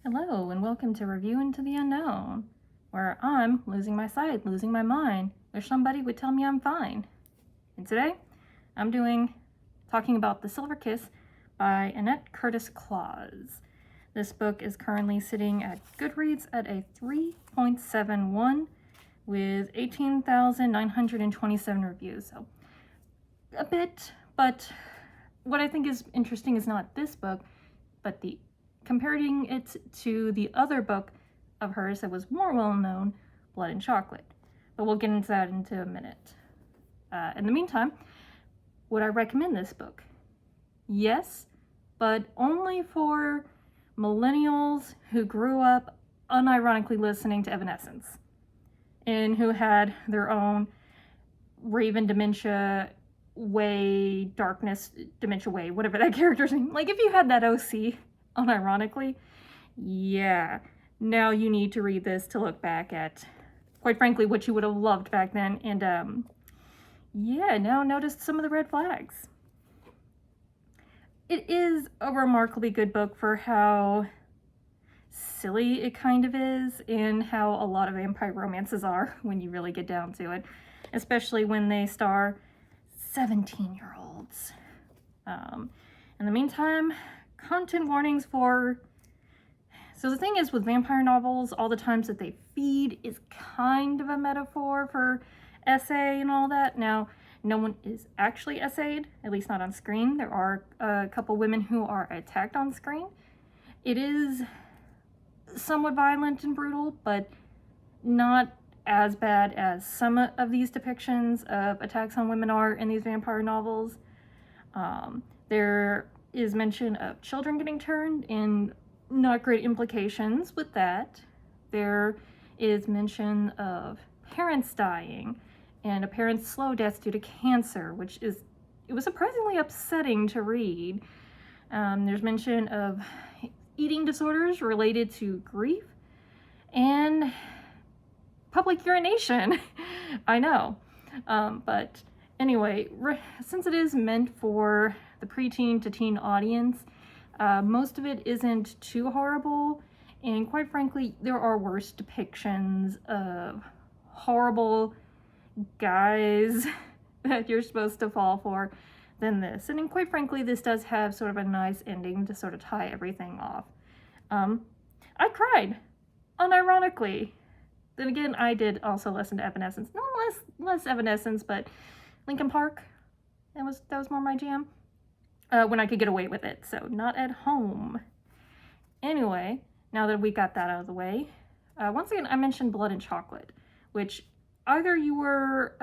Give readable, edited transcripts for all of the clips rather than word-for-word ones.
Hello, and welcome to Review Into the Unknown, where I'm losing my sight, losing my mind. Wish somebody would tell me I'm fine. And today, I'm talking about The Silver Kiss by Annette Curtis Klause. This book is currently sitting at Goodreads at a 3.71 with 18,927 reviews. So, a bit, but what I think is interesting is not this book, but comparing it to the other book of hers that was more well known, Blood and Chocolate. But we'll get into that in a minute. In the meantime, would I recommend this book? Yes, but only for millennials who grew up unironically listening to Evanescence and who had their own Raven dementia way, darkness dementia way, whatever that character's name. Like if you had that OC unironically, yeah, now you need to read this to look back at, quite frankly, what you would have loved back then, and yeah, now notice some of the red flags. It is a remarkably good book for how silly it kind of is, and how a lot of vampire romances are when you really get down to it, especially when they star 17-year-olds. In the meantime, content warnings for... So the thing is with vampire novels, all the times that they feed is kind of a metaphor for SA and all that. Now, no one is actually SA'd, at least not on screen. There are a couple women who are attacked on screen. It is somewhat violent and brutal, but not as bad as some of these depictions of attacks on women are in these vampire novels. There is mention of children getting turned and not great implications with that. There is mention of parents dying and a parent's slow death due to cancer, it was surprisingly upsetting to read. There's mention of eating disorders related to grief and public urination. I know. But anyway, since it is meant for the preteen to teen audience, most of it isn't too horrible, and quite frankly, there are worse depictions of horrible guys that you're supposed to fall for than this. And quite frankly, this does have sort of a nice ending to sort of tie everything off. I cried, unironically. Then again, I did also listen to Evanescence. No less Evanescence, but Linkin Park. That was more my jam. When I could get away with it, so not at home. Anyway, now that we got that out of the way, once again, I mentioned Blood and Chocolate, which either you were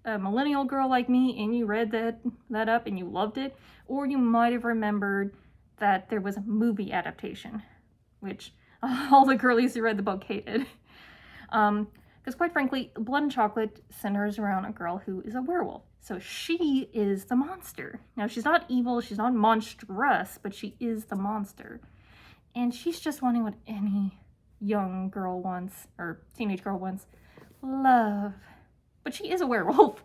a millennial girl like me and you read that up and you loved it, or you might have remembered that there was a movie adaptation, which all the girlies who read the book hated. Because quite frankly, Blood and Chocolate centers around a girl who is a werewolf. So she is the monster. Now, she's not evil, she's not monstrous, but she is the monster. And she's just wanting what any young girl wants, or teenage girl wants, love. But she is a werewolf,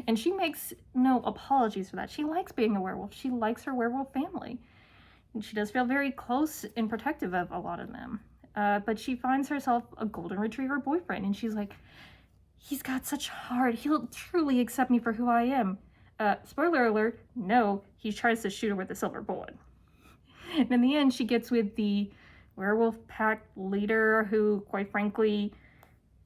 and she makes no apologies for that. She likes being a werewolf. She likes her werewolf family. And she does feel very close and protective of a lot of them. But she finds herself a golden retriever boyfriend, and she's like, he's got such heart. He'll truly accept me for who I am. Spoiler alert, no, he tries to shoot her with a silver bullet. And in the end, she gets with the werewolf pack leader who, quite frankly,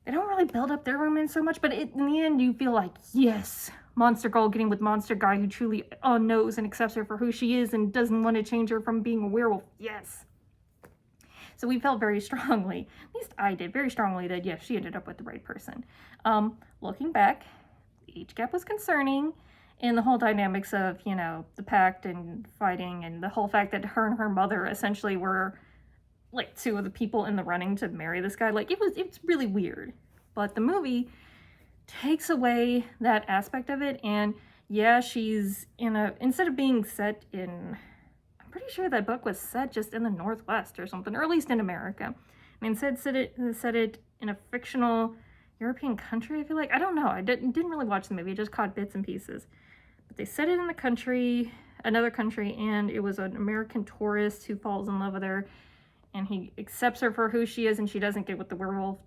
they don't really build up their romance so much, but in the end, you feel like, yes, monster girl getting with monster guy who truly knows and accepts her for who she is and doesn't want to change her from being a werewolf. Yes. So we felt very strongly, at least I did, very strongly that, yes, she ended up with the right person. Looking back, the age gap was concerning, and the whole dynamics of, the pact and fighting, and the whole fact that her and her mother essentially were, like, two of the people in the running to marry this guy. Like, it's really weird. But the movie takes away that aspect of it, and yeah, she's instead of being set in... I'm pretty sure that book was set just in the Northwest or something, or at least in America. I mean, set it in a fictional European country, I feel like. I don't know. I didn't really watch the movie. I just caught bits and pieces. But they set it in another country, and it was an American tourist who falls in love with her. and he accepts her for who she is, and she doesn't get with the werewolf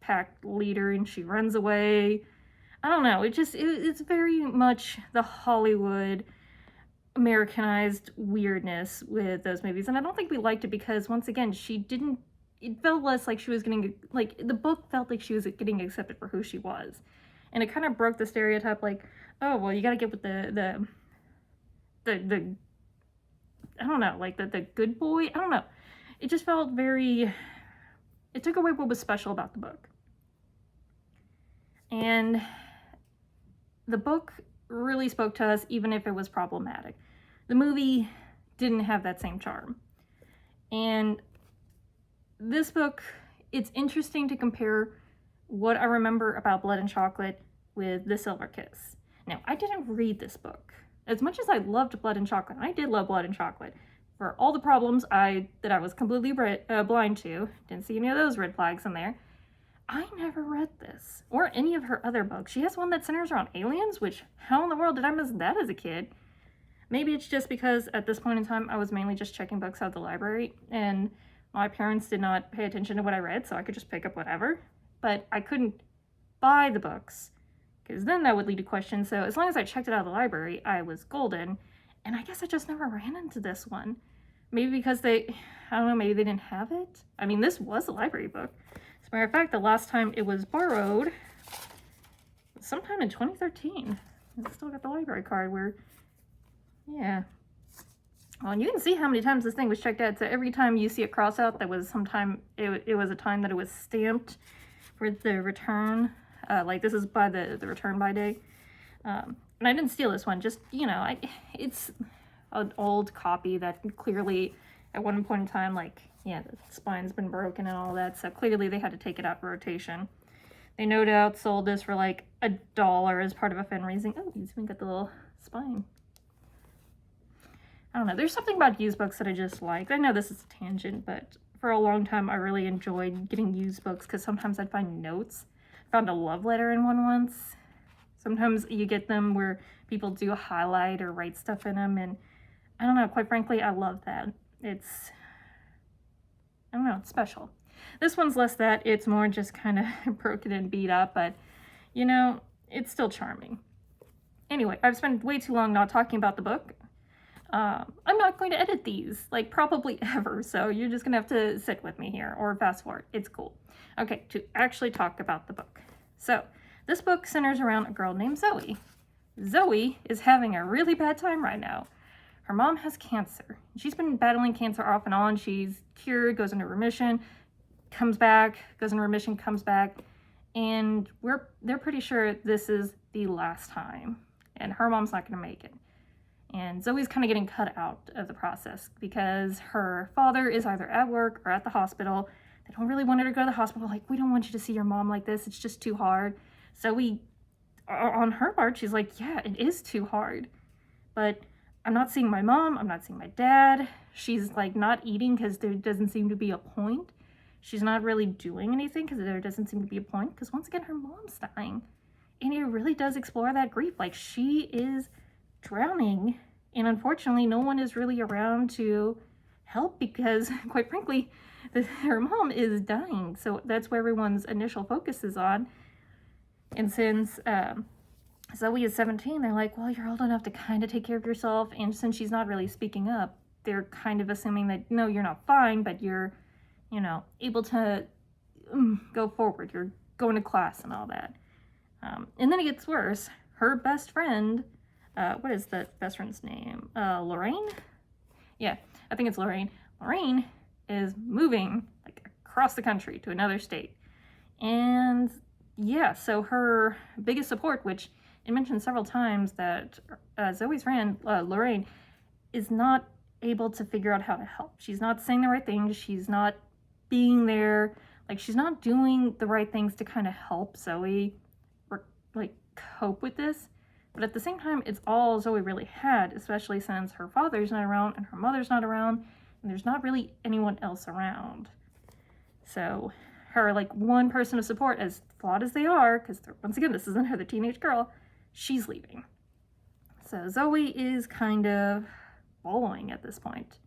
pack leader, and she runs away. I don't know. It's very much the Hollywood Americanized weirdness with those movies, and I don't think we liked it because, once again, it felt less like she was getting, like, the book felt like she was getting accepted for who she was, and it kind of broke the stereotype, like, oh, well, you gotta get with the I don't know, like, the good boy. I don't know. It just felt very, it took away what was special about the book. And the book really spoke to us, even if it was problematic. The movie didn't have that same charm. And this book, it's interesting to compare what I remember about Blood and Chocolate with The Silver Kiss. Now, I didn't read this book. As much as I loved Blood and Chocolate, and I did love Blood and Chocolate, for all the problems that I was completely blind to, didn't see any of those red flags in there, I never read this, or any of her other books. She has one that centers around aliens, which, how in the world did I miss that as a kid? Maybe it's just because at this point in time, I was mainly just checking books out of the library, and my parents did not pay attention to what I read, so I could just pick up whatever. But I couldn't buy the books, because then that would lead to questions. So as long as I checked it out of the library, I was golden. And I guess I just never ran into this one. Maybe because I don't know, maybe they didn't have it. I mean, this was a library book. As a matter of fact, the last time it was borrowed was sometime in 2013. I still got the library card where, yeah. Well, and you can see how many times this thing was checked out. So every time you see it cross out, that was sometime, it was a time that it was stamped for the return. Like, this is by the return by day. And I didn't steal this one, just, you know, it's an old copy that clearly at one point in time, like, yeah, the spine's been broken and all that, so clearly they had to take it out of rotation. They no doubt sold this for like $1 as part of a fundraising. Oh, you even got the little spine. I don't know, there's something about used books that I just like. I know this is a tangent, but for a long time I really enjoyed getting used books because sometimes I'd find notes. I found a love letter in one once. Sometimes you get them where people do highlight or write stuff in them, and I don't know, quite frankly, I love that. It's, I don't know, it's special. This one's less that, it's more just kind of broken and beat up, but, you know, it's still charming. Anyway, I've spent way too long not talking about the book. I'm not going to edit these, like, probably ever, so you're just gonna have to sit with me here, or fast forward. It's cool. Okay, to actually talk about the book. So, this book centers around a girl named Zoe. Zoe is having a really bad time right now. Her mom has cancer. She's been battling cancer off and on. She's cured, goes into remission, comes back, goes into remission, comes back, and they're pretty sure this is the last time, and her mom's not going to make it. And Zoe's kind of getting cut out of the process because her father is either at work or at the hospital. They don't really want her to go to the hospital. Like, we don't want you to see your mom like this. It's just too hard. Zoe, on her part, she's like, yeah, it is too hard. But I'm not seeing my mom. I'm not seeing my dad. She's like not eating because there doesn't seem to be a point. She's not really doing anything because there doesn't seem to be a point. Because once again, her mom's dying. And it really does explore that grief. Like, she is drowning. And unfortunately, no one is really around to help because, quite frankly, her mom is dying. So that's where everyone's initial focus is on. And since Zoe is 17, they're like, well, you're old enough to kind of take care of yourself. And since she's not really speaking up, they're kind of assuming that, no, you're not fine, but you're, you know, able to go forward. You're going to class and all that. And then it gets worse. Her best friend, what is the best friend's name? Lorraine? Yeah, I think it's Lorraine. Lorraine is moving like across the country to another state. And yeah, so her biggest support, which it mentioned several times that Zoe's friend, Lorraine, is not able to figure out how to help. She's not saying the right things. She's not being there. Like, she's not doing the right things to kind of help Zoe like cope with this. But at the same time, it's all Zoe really had, especially since her father's not around and her mother's not around, and there's not really anyone else around. So her, like, one person of support, as flawed as they are, because once again, this isn't her, the teenage girl, she's leaving. So Zoe is kind of following at this point.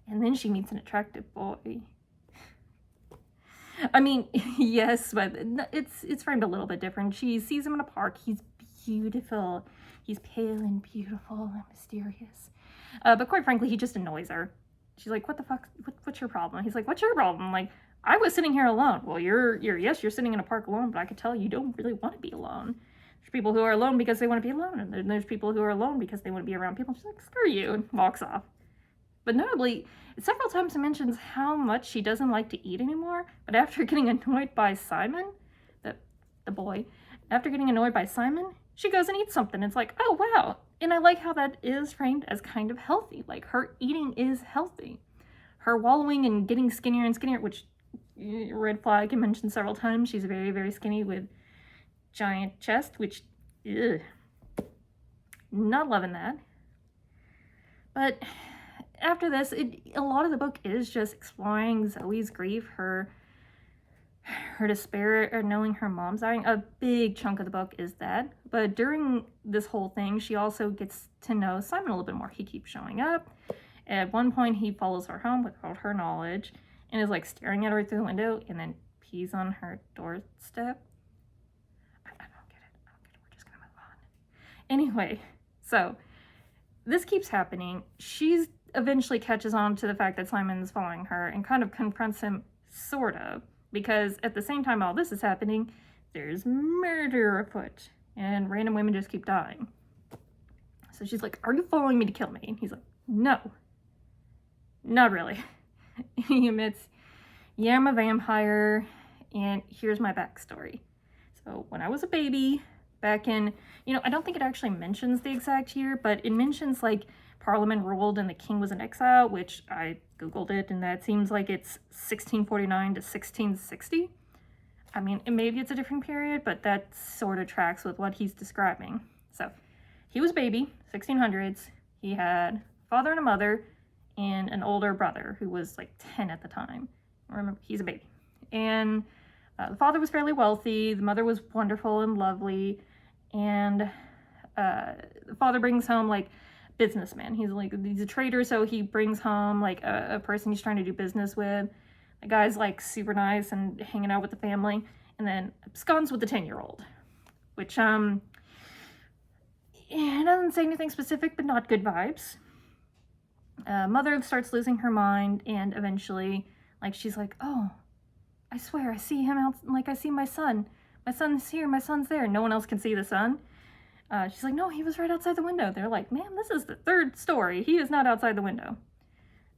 And then she meets an attractive boy. I mean, yes, but it's framed a little bit different. She sees him in a park. He's beautiful. He's pale and beautiful and mysterious. But quite frankly, he just annoys her. She's like, what the fuck? What's your problem? He's like, what's your problem? Like, I was sitting here alone. Well, you're sitting in a park alone, but I could tell you don't really want to be alone. There's people who are alone because they want to be alone, and then there's people who are alone because they want to be around people. She's like, screw you, and walks off. But notably, several times it mentions how much she doesn't like to eat anymore, but after getting annoyed by Simon, the boy, after getting annoyed by Simon, she goes and eats something. It's like, oh, wow. And I like how that is framed as kind of healthy. Like, her eating is healthy. Her wallowing and getting skinnier and skinnier, which, red flag, I mentioned several times. She's very, very skinny with giant chest, which, ugh, not loving that. But after this, a lot of the book is just exploring Zoe's grief, her despair at knowing her mom's dying. A big chunk of the book is that. But during this whole thing, she also gets to know Simon a little bit more. He keeps showing up. At one point, he follows her home without her knowledge and is like staring at her through the window and then pees on her doorstep. I don't get it. We're just gonna move on. Anyway, so this keeps happening. She's eventually catches on to the fact that Simon's following her and kind of confronts him, sort of, because at the same time all this is happening, there's murder afoot and random women just keep dying. So she's like, are you following me to kill me? And he's like, no, not really. He admits, yeah, I'm a vampire, and here's my backstory. So when I was a baby, back in, I don't think it actually mentions the exact year, but it mentions like Parliament ruled and the king was in exile, which I googled it, and that seems like it's 1649 to 1660. I mean, maybe it's a different period, but that sort of tracks with what he's describing. So he was a baby, 1600s. He had a father and a mother and an older brother who was like 10 at the time. Remember, he's a baby. And the father was fairly wealthy. The mother was wonderful and lovely. And the father brings home like businessman. He's a trader, so he brings home like a person he's trying to do business with. The guy's like super nice and hanging out with the family, and then absconds with the 10-year-old, which it doesn't say anything specific, but not good vibes. Mother starts losing her mind, and eventually, like, she's like, oh, I swear I see him out, like I see my son. My son's here, my son's there. No one else can see the son. She's like, no, he was right outside the window. They're like, man, this is the third story. He is not outside the window.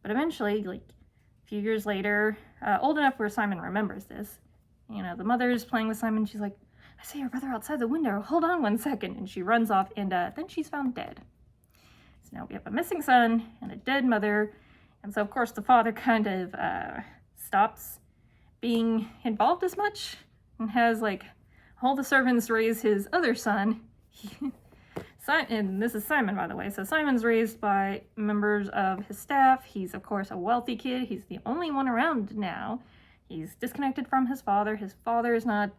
But eventually, like a few years later, old enough where Simon remembers this, the mother's playing with Simon. She's like, I see your brother outside the window. Hold on 1 second. And she runs off, and then she's found dead. So now we have a missing son and a dead mother. And so, of course, the father kind of stops being involved as much and has, like, all the servants raise his other son. And this is Simon, by the way. So Simon's raised by members of his staff. He's, of course, a wealthy kid. He's the only one around now. He's disconnected from his father. His father is not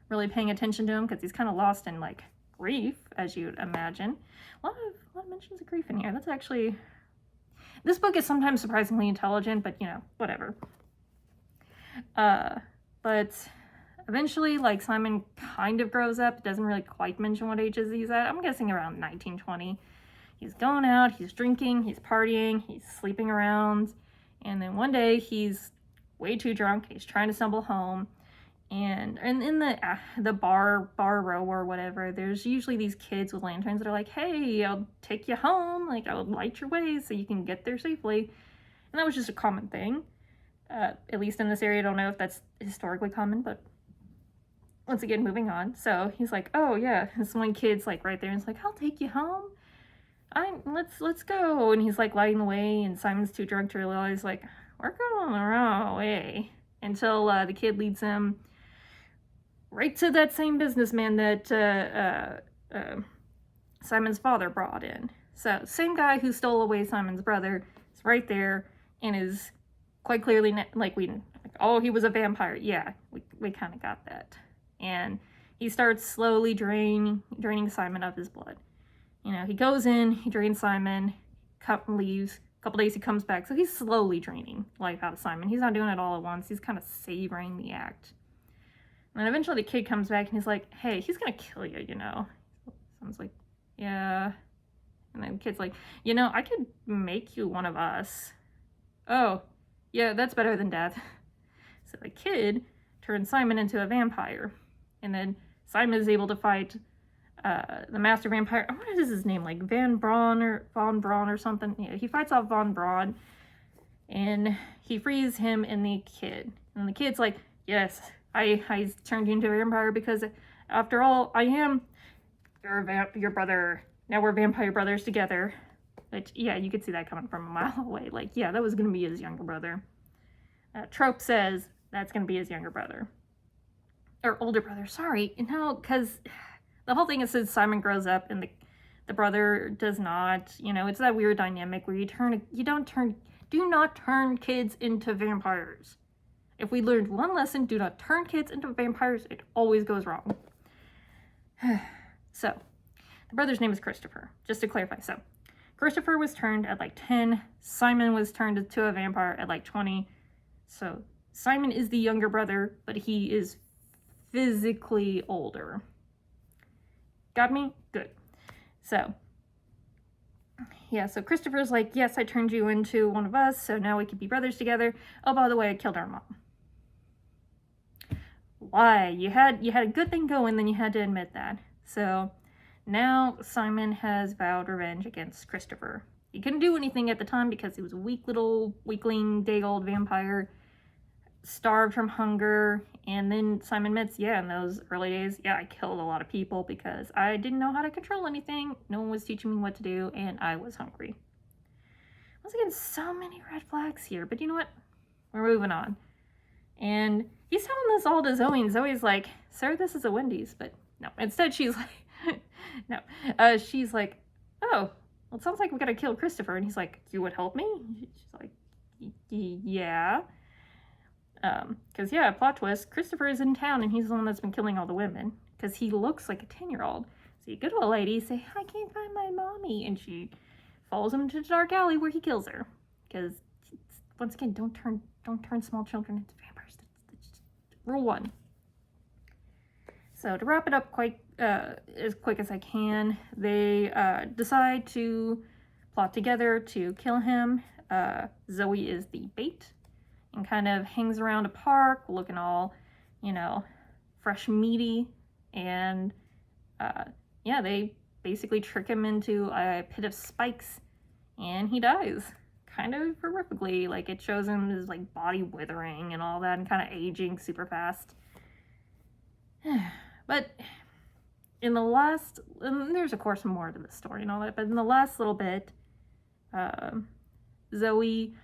really paying attention to him because he's kind of lost in, like, grief, as you'd imagine. A lot of mentions of grief in here. That's actually... This book is sometimes surprisingly intelligent, but, whatever. But eventually, like, Simon kind of grows up. It doesn't really quite mention what ages he's at. I'm guessing around 19, 20. He's going out, he's drinking, he's partying, he's sleeping around. And then one day, he's way too drunk. He's trying to stumble home. And in the bar row or whatever, there's usually these kids with lanterns that are like, hey, I'll take you home. Like, I'll light your way so you can get there safely. And that was just a common thing. At least in this area. I don't know if that's historically common, but once again, moving on. So he's like, oh yeah, this one kid's like right there and it's like, I'll take you home. Let's go. And he's like lighting the way, and Simon's too drunk to realize, like, we're going the wrong way. Until the kid leads him right to that same businessman that Simon's father brought in. So same guy who stole away Simon's brother is right there and is quite clearly he was a vampire. Yeah, we kind of got that. And he starts slowly draining Simon of his blood. He goes in, he drains Simon, leaves, A couple days he comes back, so he's slowly draining life out of Simon. He's not doing it all at once. He's kind of savoring the act. And then eventually the kid comes back and he's like, hey, he's gonna kill you, you know. Someone's like, yeah. And then the kid's like, you know, I could make you one of us. Oh, yeah, that's better than death. So the kid turns Simon into a vampire. And then Simon is able to fight the master vampire. What is his name? Like Von Braun or something. Yeah, he fights off Von Braun. And he frees him and the kid. And the kid's like, yes, I turned you into a vampire because after all, I am your brother. Now we're vampire brothers together. Which, yeah, you could see that coming from a mile away. Like, yeah, that was going to be his younger brother. Trope says that's going to be his younger brother. Or older brother, sorry. No, because the whole thing is that Simon grows up and the brother does not. You know, it's that weird dynamic where do not turn kids into vampires. If we learned one lesson, do not turn kids into vampires. It always goes wrong. So, the brother's name is Christopher, just to clarify. So, Christopher was turned at like 10. Simon was turned into a vampire at like 20. So, Simon is the younger brother, but he is physically older. Got me? Good. So, yeah, so Christopher's like, yes, I turned you into one of us, so now we could be brothers together. Oh, by the way, I killed our mom. Why? You had a good thing going, then you had to admit that. So now Simon has vowed revenge against Christopher. He couldn't do anything at the time because he was a weak little weakling, day-old vampire, starved from hunger. And then Simon admits, yeah, in those early days, yeah, I killed a lot of people because I didn't know how to control anything. No one was teaching me what to do, and I was hungry. Once again, so many red flags here, but you know what? We're moving on. And he's telling this all to Zoe, and Zoe's like, sir, this is a Wendy's. But no, instead she's like, no. She's like, oh, well, it sounds like we gotta kill Christopher. And he's like, you would help me? She's like, yeah. Because, yeah, plot twist, Christopher is in town, and he's the one that's been killing all the women. Because he looks like a 10-year-old. So you go to a lady, say, I can't find my mommy. And she follows him to the dark alley where he kills her. Because, once again, don't turn small children into vampires. That's rule 1. So to wrap it up quite as quick as I can, they decide to plot together to kill him. Zoe is the bait and kind of hangs around a park looking all, you know, fresh meaty. And yeah, they basically trick him into a pit of spikes and he dies. Kind of horrifically. Like, it shows him his like body withering and all that and kind of aging super fast. But in the last, and there's of course more to the story and all that, but in the last little bit, Zoe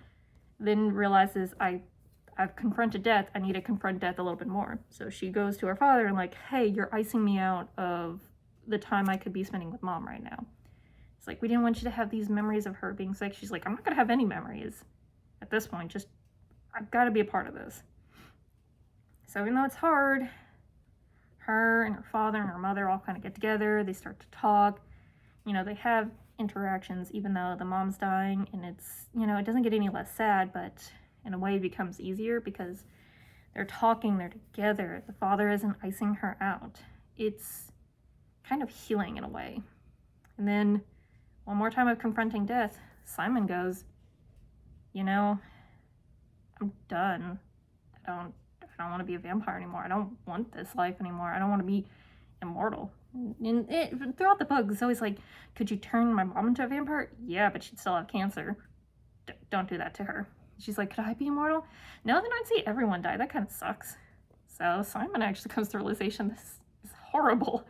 then realizes I've confronted death. I need to confront death a little bit more. So she goes to her father and like, hey, you're icing me out of the time I could be spending with mom right now. It's like, we didn't want you to have these memories of her being sick. She's like, I'm not gonna have any memories at this point. Just, I've got to be a part of this. So even though it's hard, her and her father and her mother all kind of get together. They start to talk. You know, they have interactions even though the mom's dying, and it's, you know, it doesn't get any less sad, but in a way it becomes easier because they're talking, they're together. The father isn't icing her out. It's kind of healing in a way. And then one more time of confronting death, Simon goes, you know, I'm done. I don't want to be a vampire anymore. I don't want this life anymore. I don't want to be immortal. And throughout the book, it's always like, could you turn my mom into a vampire? Yeah, but she'd still have cancer. Don't do that to her. She's like, could I be immortal? No, then I'd see everyone die. That kind of sucks. So Simon actually comes to the realization, this is horrible.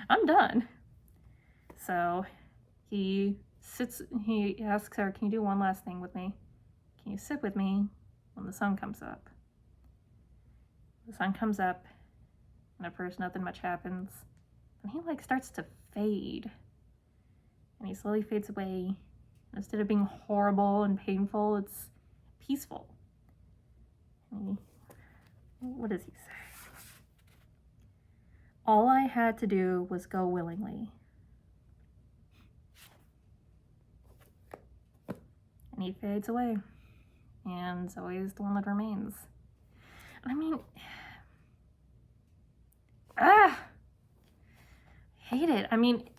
I'm done. So he asks her, can you do one last thing with me? Can you sit with me when the sun comes up? The sun comes up, and at first nothing much happens. And he like starts to fade. And he slowly fades away. Instead of being horrible and painful, it's peaceful. What does he say? All I had to do was go willingly. and he fades away. And Zoe is the one that remains. I mean, hate it. I mean,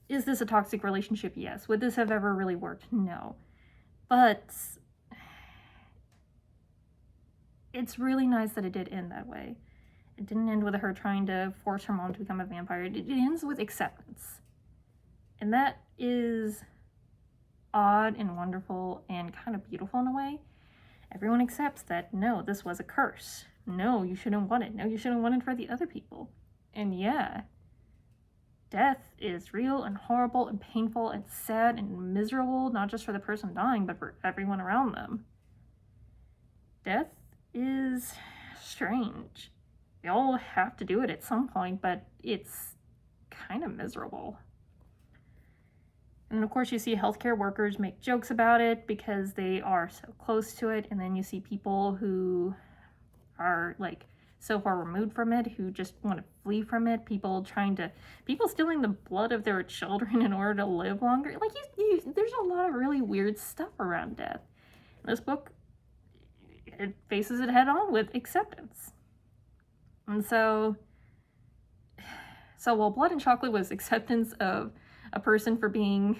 is this a toxic relationship? Yes. Would this have ever really worked? No. But it's really nice that it did end that way. It didn't end with her trying to force her mom to become a vampire. It ends with acceptance. And that is odd and wonderful and kind of beautiful in a way. Everyone accepts that, no, this was a curse. No, you shouldn't want it. No, you shouldn't want it for the other people. And yeah, death is real and horrible and painful and sad and miserable, not just for the person dying, but for everyone around them. Death is strange. We all have to do it at some point, but it's kind of miserable. And of course, you see healthcare workers make jokes about it because they are so close to it. And then you see people who are like so far removed from it, who just want to flee from it. People stealing the blood of their children in order to live longer. Like, there's a lot of really weird stuff around death. This book, it faces it head on with acceptance. And so while Blood and Chocolate was acceptance of a person for being,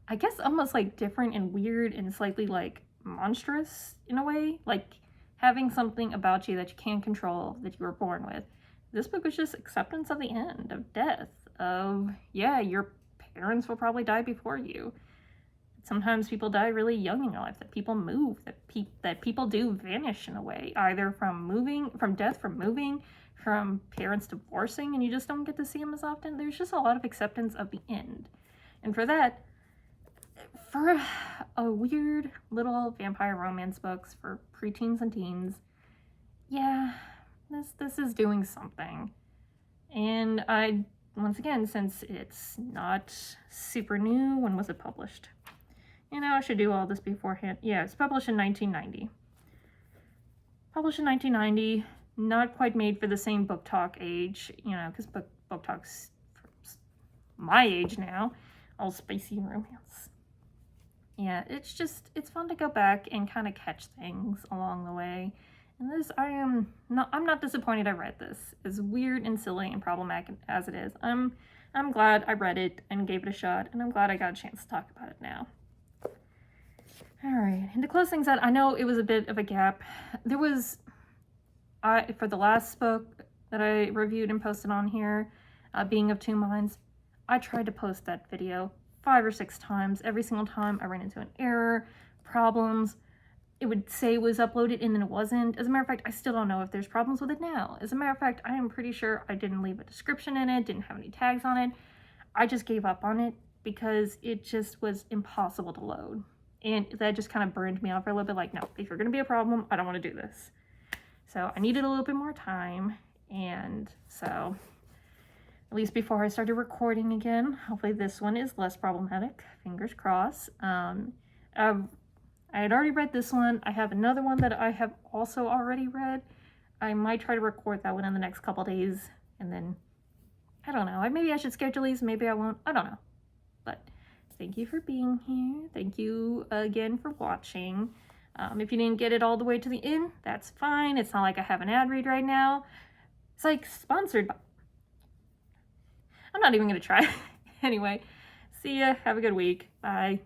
I guess, almost like different and weird and slightly like monstrous in a way, like having something about you that you can't control that you were born with. This book was just acceptance of the end, of death, of, yeah, your parents will probably die before you. Sometimes people die really young in your life, that people move, that people do vanish in a way, either from death, from moving, from parents divorcing, and you just don't get to see them as often. There's just a lot of acceptance of the end. And for that, for a weird little vampire romance books for preteens and teens, yeah, this is doing something. And once again, since it's not super new, when was it published? I should do all this beforehand. Yeah, it's published in 1990. Not quite made for the same book talk age, because book talk's my age now, all spicy romance. Yeah, it's fun to go back and kind of catch things along the way. And this, I'm not disappointed I read this. As weird and silly and problematic as it is, I'm glad I read it and gave it a shot, and I'm glad I got a chance to talk about it now. All right, and to close things out, I know it was a bit of a gap. There was, for the last book that I reviewed and posted on here, Being of Two Minds, I tried to post that video 5 or 6 times. Every single time I ran into an error, problems. It would say it was uploaded and then it wasn't. As a matter of fact, I still don't know if there's problems with it now. As a matter of fact, I am pretty sure I didn't leave a description in it, didn't have any tags on it. I just gave up on it because it just was impossible to load. And that just kind of burned me out for a little bit, like, no, if you're going to be a problem, I don't want to do this. So I needed a little bit more time. And so, at least before I started recording again, hopefully this one is less problematic. Fingers crossed. I had already read this one. I have another one that I have also already read. I might try to record that one in the next couple days. And then, I don't know. Maybe I should schedule these. Maybe I won't. I don't know. But thank you for being here. Thank you again for watching. If you didn't get it all the way to the end, that's fine. It's not like I have an ad read right now. It's like sponsored by... I'm not even going to try. Anyway, see ya. Have a good week. Bye.